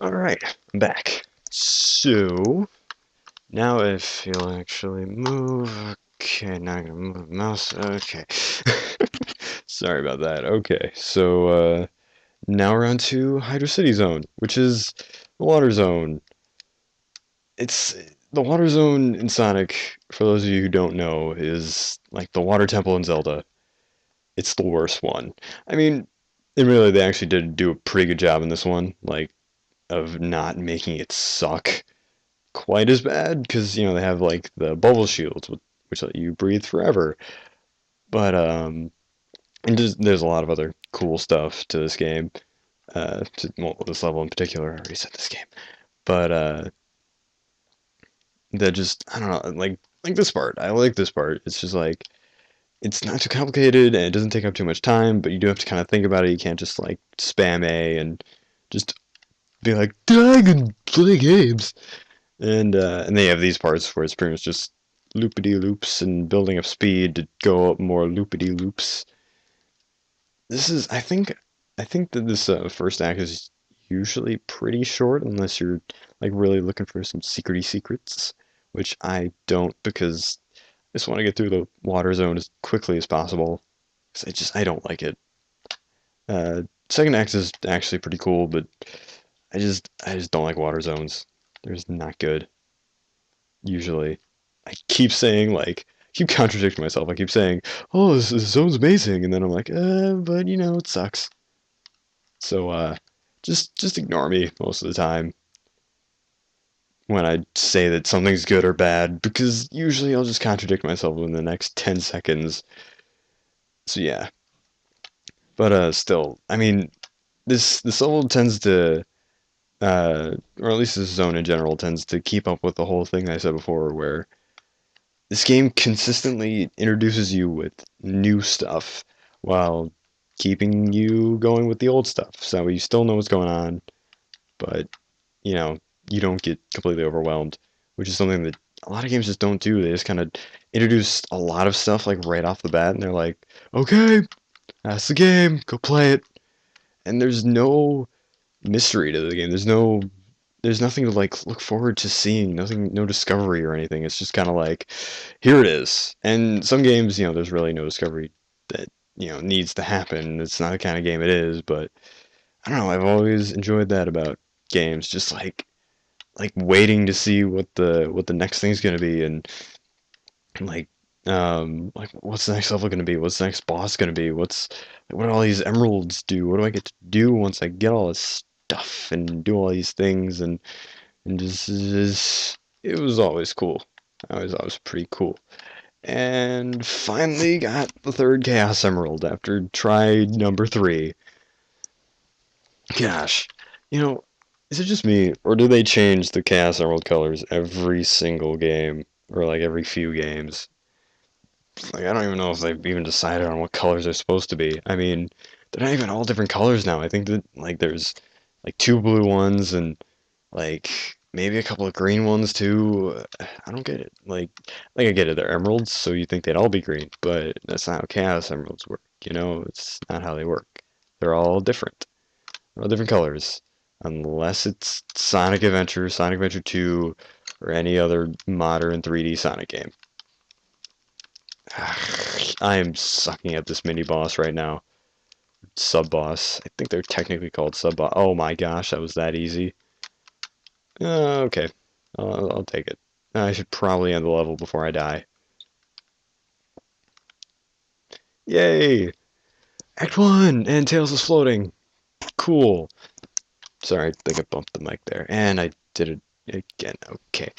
Alright, I'm back. So, now if you'll actually move... Okay, now I'm gonna move the mouse. Okay. Sorry about that. Okay, so, now we're on to Hydrocity Zone, which is the water zone. It's... The water zone in Sonic, for those of you who don't know, is like the water temple in Zelda. It's the worst one. I mean, and really, they actually did do a pretty good job in this one, like, of not making it suck quite as bad because they have like the bubble shields which let you breathe forever. But and there's a lot of other cool stuff to this game. Well, this level in particular. I already said this game, but that just I don't know like this part. I like this part. It's just like it's not too complicated and it doesn't take up too much time, but you do have to kind of think about it. You can't just like spam A and just be like, I can play games. And they have these parts where it's pretty much just loopity loops and building up speed to go up more loopity loops. This is, I think that this first act is usually pretty short unless you're like really looking for some secrety secrets, which I don't because I just want to get through the water zone as quickly as possible. 'Cause I don't like it. Second act is actually pretty cool, but I just don't like water zones. They're just not good. Usually. I keep saying keep contradicting myself. I keep saying, "Oh, this zone's amazing," and then I'm like, but it sucks." So just ignore me most of the time when I say that something's good or bad because usually I'll just contradict myself in the next 10 seconds. So yeah. But still, I mean, this level tends to or at least this zone in general tends to keep up with the whole thing I said before where this game consistently introduces you with new stuff while keeping you going with the old stuff. So you still know what's going on, but you know, you don't get completely overwhelmed, which is something that a lot of games just don't do. They just kind of introduce a lot of stuff like right off the bat, and they're like, "Okay, that's the game. Go play it." And there's no mystery to the game. There's nothing to like look forward to seeing, nothing, no discovery or anything. It's just kind of like, here it is. And some games, there's really no discovery that needs to happen. It's not the kind of game it is, but I don't know. I've always enjoyed that about games, just like waiting to see what the next thing's gonna be, and like like what's the next level gonna be? What's the next boss gonna be? What do all these emeralds do? What do I get to do once I get all this stuff and do all these things and just it was always cool. I was pretty cool. And finally got the third Chaos Emerald after try number three. Gosh, you know, is it just me, or do they change the Chaos Emerald colors every single game, or like every few games? Like, I don't even know if they've even decided on what colors they're supposed to be. I mean, they're not even all different colors now. I think that like there's like two blue ones and like maybe a couple of green ones too. I don't get it. Like I get it, they're emeralds, so you think they'd all be green, but that's not how Chaos Emeralds work. It's not how they work. They're all different. They're all different colors, unless it's Sonic Adventure 2, or any other modern 3D Sonic game. I am sucking at this mini boss right now. Sub boss. I think they're technically called sub boss. Oh my gosh, that was that easy. Okay, I'll take it. I should probably end the level before I die. Yay! Act 1! And Tails is floating. Cool. Sorry, I think I bumped the mic there. And I did it again. Okay.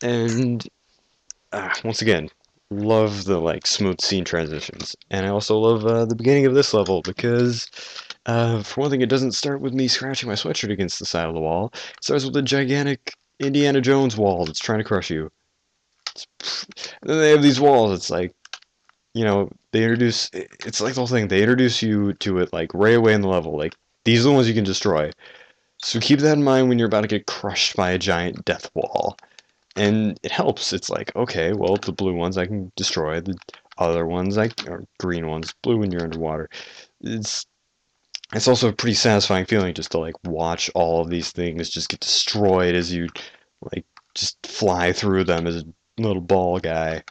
And once again, love the smooth scene transitions. And I also love the beginning of this level because for one thing, it doesn't start with me scratching my sweatshirt against the side of the wall. It starts with a gigantic Indiana Jones wall that's trying to crush you. And then they have these walls. It's like, they introduce. It's like the whole thing. They introduce you to it like right away in the level. Like these are the ones you can destroy. So keep that in mind when you're about to get crushed by a giant death wall. And it helps. It's like, okay, well, the blue ones I can destroy. The other ones, or green ones, blue when you're underwater. It's It's also a pretty satisfying feeling just to like watch all of these things just get destroyed as you like just fly through them as a little ball guy.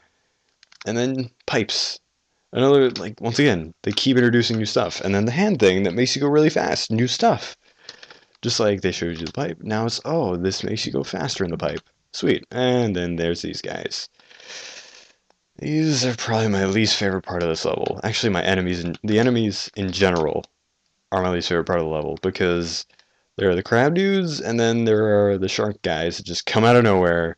And then pipes. Another, like, once again, they keep introducing new stuff. And then the hand thing that makes you go really fast, new stuff. Just like they showed you the pipe, now it's, oh, this makes you go faster in the pipe. Sweet. And then there's these guys. These are probably my least favorite part of this level. Actually, the enemies in general are my least favorite part of the level because there are the crab dudes and then there are the shark guys that just come out of nowhere.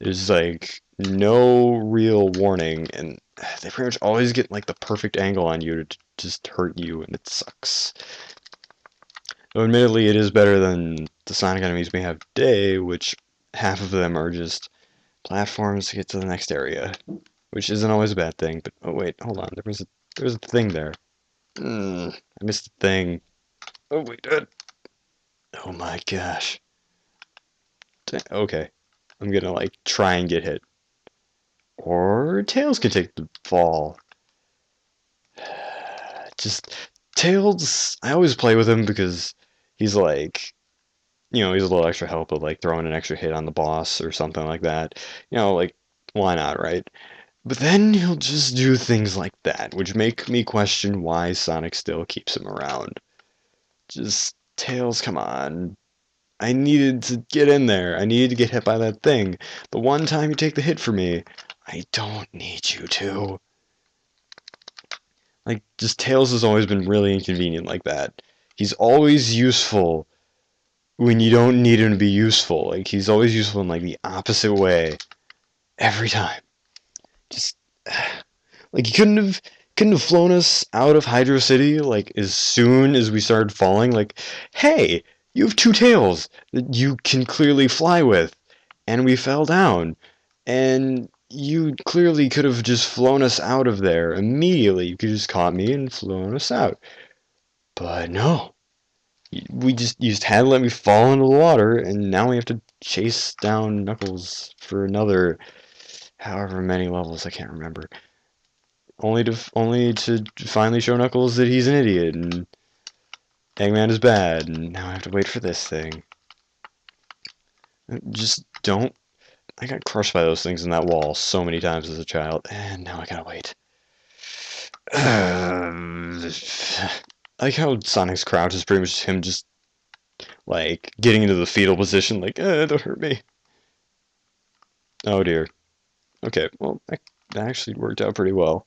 There's like no real warning and they pretty much always get like the perfect angle on you to just hurt you and it sucks. Though admittedly it is better than the Sonic enemies we have today, which half of them are just platforms to get to the next area, which isn't always a bad thing. But oh wait, hold on, there was a thing there. I missed the thing. Oh wait, oh my gosh. Okay, I'm gonna like try and get hit, or Tails can take the fall. Just Tails. I always play with him because he's like, he's a little extra help of like throwing an extra hit on the boss or something like that. Like why not, right? But then he'll just do things like that, which make me question why Sonic still keeps him around. Just Tails, come on. I needed to get in there. I needed to get hit by that thing. The one time you take the hit for me, I don't need you to. Like, just Tails has always been really inconvenient like that. He's always useful when you don't need him to be useful. Like, he's always useful in, like, the opposite way. Every time. Just, like, he couldn't have flown us out of Hydrocity, like, as soon as we started falling. Like, hey, you have two tails that you can clearly fly with, and we fell down. And you clearly could have just flown us out of there immediately. You could have just caught me and flown us out. But no. You just had to let me fall into the water, and now we have to chase down Knuckles for another however many levels, I can't remember. Only to finally show Knuckles that he's an idiot and Eggman is bad, and now I have to wait for this thing. Just don't. I got crushed by those things in that wall so many times as a child, and now I gotta wait. I like how Sonic's crouch is pretty much him just like getting into the fetal position, like, don't hurt me. Oh dear. Okay, well, that actually worked out pretty well.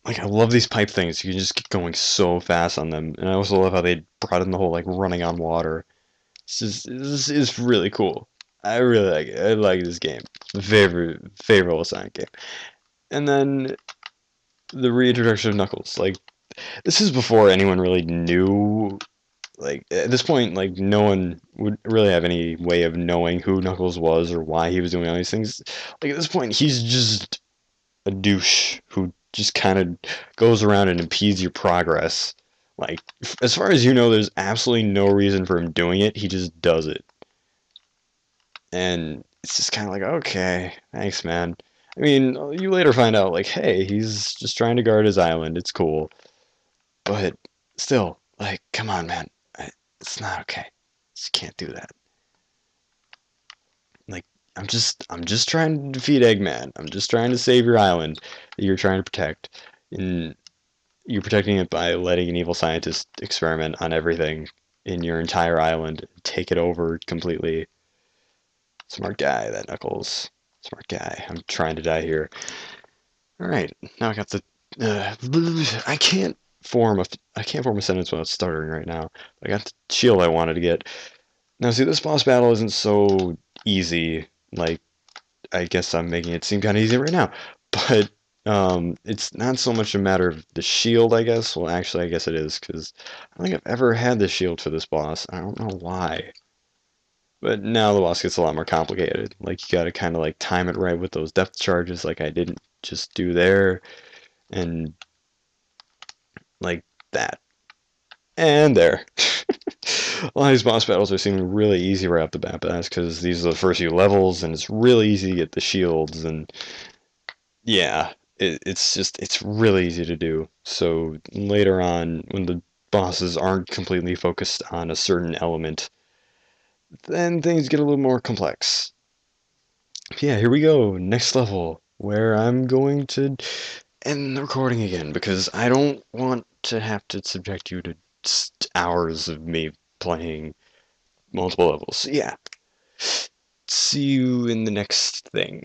Like, I love these pipe things. You can just get going so fast on them. And I also love how they brought in the whole, like, running on water. This is really cool. I really like it. I like this game. Favorite Sonic game. And then the reintroduction of Knuckles. Like, this is before anyone really knew. Like, at this point, like, no one would really have any way of knowing who Knuckles was or why he was doing all these things. Like, at this point, he's just a douche who just kind of goes around and impedes your progress. Like, as far as you know, there's absolutely no reason for him doing it. He just does it. And it's just kind of like, okay, thanks, man. I mean, you later find out, like, hey, he's just trying to guard his island. It's cool. But still, like, come on, man. It's not okay. Just can't do that. Like, I'm just trying to defeat Eggman. I'm just trying to save your island that you're trying to protect. And you're protecting it by letting an evil scientist experiment on everything in your entire island, take it over completely. Smart guy, that Knuckles. Smart guy. I'm trying to die here. All right, now I got the. I can't form a sentence without stuttering right now. I got the shield I wanted to get. Now, see, this boss battle isn't so easy. Like, I guess I'm making it seem kind of easy right now, but it's not so much a matter of the shield, I guess. Well, actually, I guess it is, because I don't think I've ever had the shield for this boss. I don't know why. But now the boss gets a lot more complicated. Like, you gotta kind of, like, time it right with those depth charges, like I didn't just do there, and, like, that. And there. A lot of these boss battles are seeming really easy right off the bat, but that's because these are the first few levels, and it's really easy to get the shields, and yeah, it's really easy to do. So later on, when the bosses aren't completely focused on a certain element, then things get a little more complex. Yeah, here we go. Next level, where I'm going to end the recording again because I don't want to have to subject you to hours of me playing multiple levels. So yeah, see you in the next thing.